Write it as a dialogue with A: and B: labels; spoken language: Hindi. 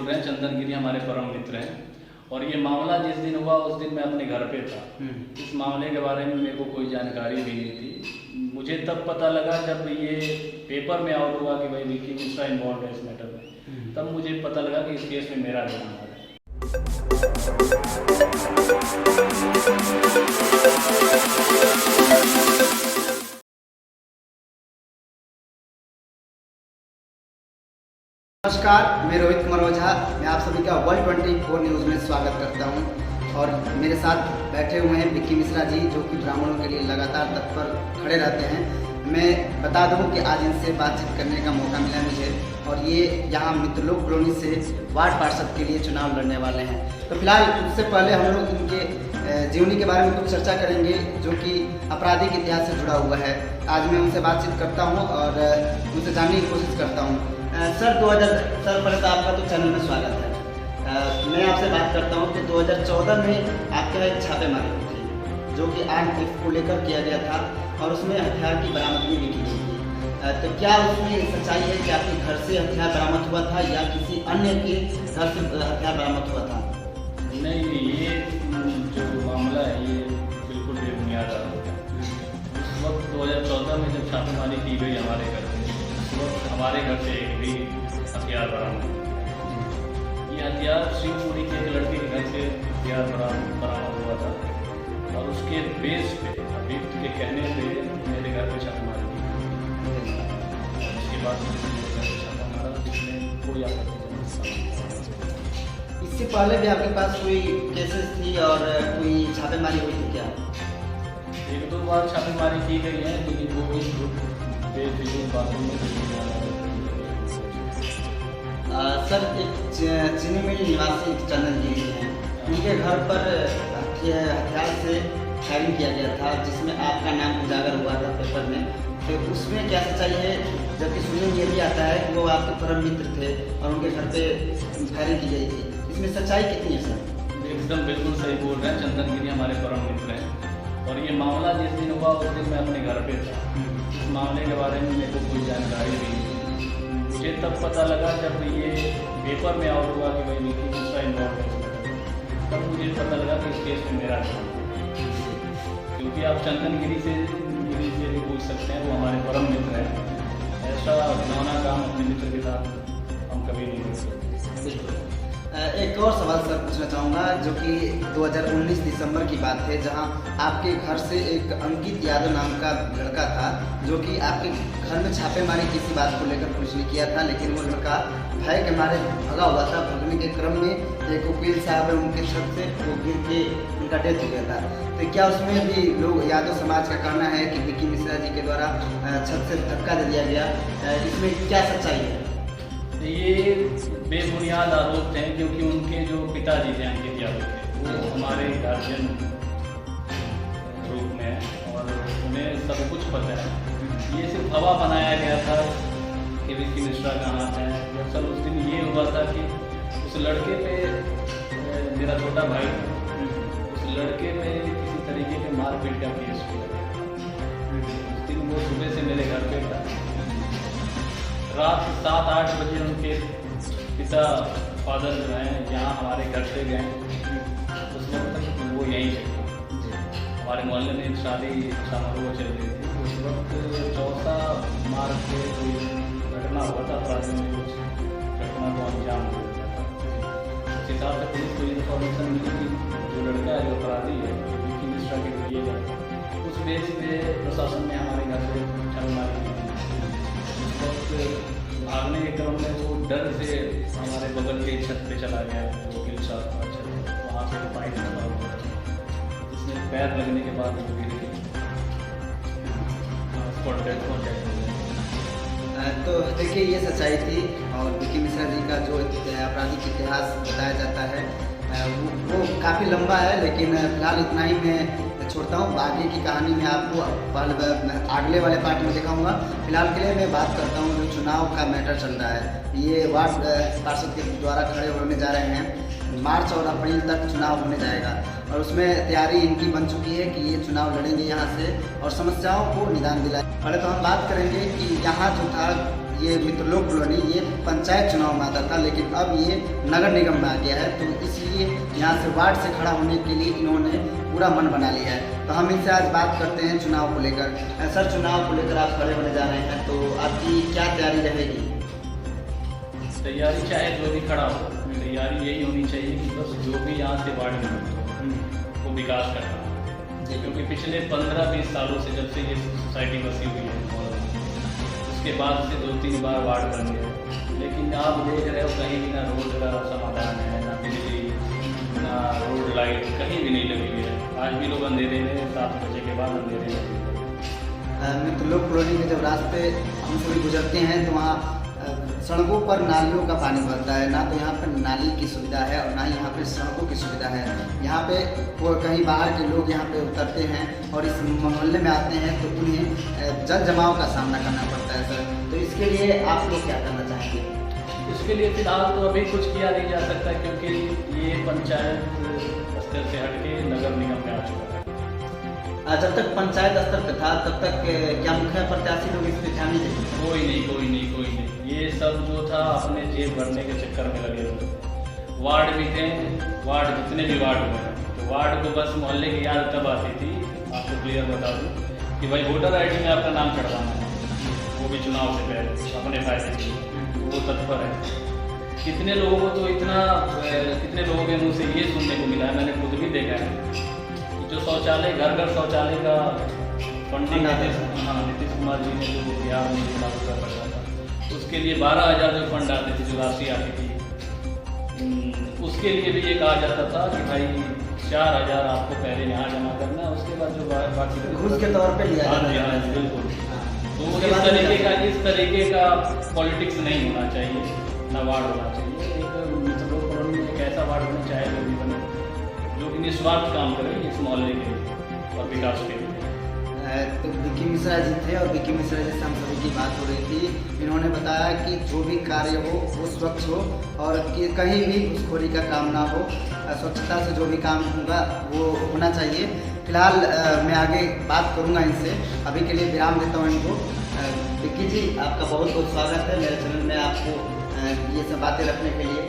A: बोल रहे हैं। चंदन गिरी हमारे परम मित्र हैं और ये मामला जिस दिन हुआ उस दिन मैं अपने घर पे था। इस मामले के बारे में मेरे को कोई जानकारी भी नहीं थी। मुझे तब पता लगा जब ये पेपर में आउट हुआ कि भाई विक्की मिश्रा इन्वॉल्व है इस मैटर में, तब मुझे पता लगा कि इस केस में मेरा भी नाम है।
B: नमस्कार, मैं रोहित कुमार ओझा। मैं आप सभी का वर्ल्ड 24 न्यूज़ में स्वागत करता हूं और मेरे साथ बैठे हुए हैं विक्की मिश्रा जी, जो कि ब्राह्मणों के लिए लगातार तत्पर खड़े रहते हैं। मैं बता दूं कि आज इनसे बातचीत करने का मौका मिला मुझे, और ये यहाँ मित्रलोक कॉलोनी से वार्ड पार्षद के लिए चुनाव लड़ने वाले हैं। तो फिलहाल उससे पहले हम लोग इनके जीवनी के बारे में कुछ चर्चा करेंगे, जो कि आपराधिक इतिहास से जुड़ा हुआ है। आज मैं उनसे बातचीत करता हूँ और उनसे जानने की कोशिश करता हूँ। सर पहले तो आपका तो चैनल में स्वागत है। मैं आपसे बात करता हूँ कि 2014 में आपके यहाँ एक छापेमारी हुई थी, जो कि आर्म एक्ट को लेकर किया गया था और उसमें हथियार की बरामदगी भी की गई थी। तो क्या उसमें सच्चाई है कि आपके घर से हथियार बरामद हुआ था या किसी अन्य के घर से हथियार बरामद हुआ था?
A: नहीं, ये जो मामला है ये बिल्कुल बेबुनियाद आरोप है। उस वक्त 2014 में जब छापेमारी की गई हमारे घर पे, उस वक्त हमारे घर से एक भी हथियार बरामद नहीं हुआ। ये हथियार शिवपुरी के एक लड़के के घर से हथियार बरामद हुआ था और उसके बेस पे अभियुक्त के कहने पे मेरे घर पे छापेमारी की गई। उसके बाद मेरे घर पे छापा मारा, जिसमें कोई आपत्ति नहीं।
B: इससे पहले भी आपके पास कोई केसेस थी और कोई छापेमारी हुई थी क्या?
A: एक दो बार छापेमारी की गई है, लेकिन वो भी बेफिजूल बातों में
B: सर, एक चीनी मिल निवासी चंदन गिरी हैं, उनके घर पर हथियार से फायरिंग किया गया था, जिसमें आपका नाम उजागर हुआ था पेपर में। तो उसमें क्या सच्चाई है? जबकि सुनने में ये भी आता है कि वो आपके परम मित्र थे और उनके घर पे फायरिंग की गई थी। इसमें सच्चाई कितनी है सर?
A: एकदम बिल्कुल सही बोल रहे हैं। चंदन गिरी हमारे परम मित्र हैं और ये मामला जिस दिन हुआ उस दिन मैं अपने घर पे था। इस मामले के बारे में मेरे को कोई जानकारी नहीं थी। मुझे तब पता लगा जब ये पेपर में आउट हुआ कि भाई विक्की मिश्रा इन्वॉल्व है, तब मुझे पता लगा कि इस केस में मेरा नाम है। क्योंकि आप चंदन गिरी से भी पूछ सकते हैं, वो हमारे परम मित्र हैं। ऐसा घिनौना काम अपने मित्र के साथ हम कभी नहीं कर सकते।
B: एक और सवाल सर पूछना चाहूँगा, जो कि 2019 दिसंबर की बात है, जहां आपके घर से एक अंकित यादव नाम का लड़का था, जो कि आपके घर में छापेमारी किसी बात को लेकर कुछ नहीं किया था, लेकिन वो लड़का भय के मारे भगा हुआ था। भगने के क्रम में एक वकील साहब है, उनके छत से वो गिर के उनका डेथ हो गया था। तो क्या उसमें भी लोग यादव समाज का कहना है कि विक्की मिश्रा जी के द्वारा छत से धक्का दे दिया गया? इसमें क्या सच्चाई है?
A: ये बेबुनियाद आरोप हैं, क्योंकि उनके जो पिताजी थे अंकित यादव थे, वो हमारे गार्जियन रूप में हैं और उन्हें सब कुछ पता है। ये सिर्फ हवा बनाया गया था कि विक्की मिश्रा का हाथ है। दरअसल उस दिन ये हुआ था कि उस लड़के पे, मेरा छोटा भाई, उस लड़के पे किसी तरीके के मारपीट का केस किया गया। उस दिन वो सुबह से मेरे घर पे था। रात 7-8 बजे उनके पिता फादर जो हैं यहाँ हमारे घर से गए। उस वक्त तक वो यहीं थे। हमारे मोहल्ले में शादी समारोह चल रही थी। उस वक्त 14 मार्च को कोई घटना हुआ था, अपराधियों ने कुछ घटना को अंजाम दे दिया था। उस हिसाब से पुलिस को इन्फॉर्मेशन मिली कि जो लड़का है, जो अपराधी है, विक्की मिश्रा के लिए जाता, उस बेस पे प्रशासन ने हमारे घर से छापेमारी की। भागने के क्रम में वो डर से हमारे बगल के छत पे चला गया, वकील साहब का छत, वहाँ पे फाइट लगा हुआ था, जिसमें पैर लगने के बाद वो गिर गई।
B: तो देखिए, ये सच्चाई थी। और विक्की मिश्रा जी का जो आपराधिक इतिहास बताया जाता है वो काफ़ी लंबा है, लेकिन फिलहाल इतना ही मैं छोड़ता हूँ। आगे की कहानी में आपको अगले वाले पार्ट में दिखाऊंगा। फिलहाल के लिए मैं बात करता हूँ जो चुनाव का मैटर चल रहा है। ये वार्ड पार्षद के द्वारा खड़े होने जा रहे हैं। मार्च और अप्रैल तक चुनाव होने जाएगा और उसमें तैयारी इनकी बन चुकी है कि ये चुनाव लड़ेंगे यहाँ से और समस्याओं को निदान दिलाए। पहले तो हम बात करेंगे कि यहाँ जो था ये मित्रलोक कॉलोनी ये पंचायत चुनाव में आता था, लेकिन अब ये नगर निगम में आ गया है, तो इसलिए यहाँ से वार्ड से खड़ा होने के लिए इन्होंने पूरा मन बना लिया है। तो हम इनसे आज बात करते हैं चुनाव को लेकर। सर, चुनाव को लेकर आप खड़े होने जा रहे हैं, तो आपकी क्या तैयारी रहेगी?
A: तैयारी चाहे जो भी खड़ा हो, तैयारी यही होनी चाहिए कि बस जो भी यहाँ से वार्ड में वो विकास करना है। क्योंकि पिछले 15-20 सालों से जब से ये सोसाइटी बसी हुई है, उसके बाद से 2-3 बार वार्ड बन गए, लेकिन आप देख रहे हो कहीं भी ना रोड का समाधान है, ना बिजली, ना रोड लाइट कहीं भी नहीं लगी हुई है। आज भी लोग अंधेरे में 7 बजे के बाद अंधेरे में।
B: मित्रलोक कॉलोनी के जब रास्ते हम सभी गुजरते हैं तो वहाँ सड़कों पर नालियों का पानी भरता है, ना तो यहाँ पर नाली की सुविधा है और ना ही यहाँ पे सड़कों की सुविधा है। यहाँ पे कहीं बाहर के लोग यहाँ पे उतरते हैं और इस मोहल्ले में आते हैं तो उन्हें जल जमाव का सामना करना पड़ता है। सर, तो इसके लिए आप लोग क्या करना चाहेंगे?
A: इसके लिए फिलहाल तो अभी कुछ किया नहीं जा सकता, क्योंकि ये पंचायत स्तर से हट के नगर निगम में आ चुका है।
B: जब तक पंचायत स्तर पर था तब तक क्या मुखिया प्रत्याशी लोग इस पर ध्यान नहीं देते?
A: कोई नहीं। ये सब जो था अपने जेब भरने के चक्कर में लगे हुए। वार्ड भी थे, वार्ड जितने भी वार्ड हुए हैं, तो वार्ड को बस मोहल्ले की याद तब आती थी, आपको क्लियर बता दूँ कि भाई वोटर ID में आपका नाम चढ़वाना है, वो भी चुनाव से पहले अपने फायदे के लिए, वो तत्पर है। कितने लोगों को तो कितने लोगों के मुँह से ये सुनने को मिला है, मैंने खुद भी देखा है, जो शौचालय घर शौचालय का फंडिंग नीतीश कुमार जी ने जो बिहार में लागू कर रखा था, उसके लिए 12,000 जो फंड आते थे, जो राशि आती थी, उसके लिए भी ये कहा जाता था कि भाई 4,000 आपको पहले यहाँ जमा करना है, उसके बाद जो बाकी
B: घूस के तौर पे लिया जाता
A: है।
B: है।
A: बिल्कुल। तो इस तरीके का पॉलिटिक्स नहीं होना चाहिए, ना वार्ड होना चाहिए। एक मित्रलोक कॉलोनी में एक ऐसा वार्ड होना चाहे जो भी बने, जो कि निस्वार्थ काम करे इस मोहल्ले के लिए और विकास के लिए।
B: तो विक्की मिश्रा जी थे और विक्की मिश्रा जी से हम सभी की बात हो रही थी। इन्होंने बताया कि जो भी कार्य हो वो स्वच्छ हो और कि कहीं भी घूसखोरी का काम ना हो, स्वच्छता से जो भी काम होगा वो होना चाहिए। फिलहाल मैं आगे बात करूंगा इनसे, अभी के लिए विराम देता हूँ इनको। विक्की जी, आपका बहुत बहुत स्वागत है मेरे चैनल में, आपको ये सब बातें रखने के लिए।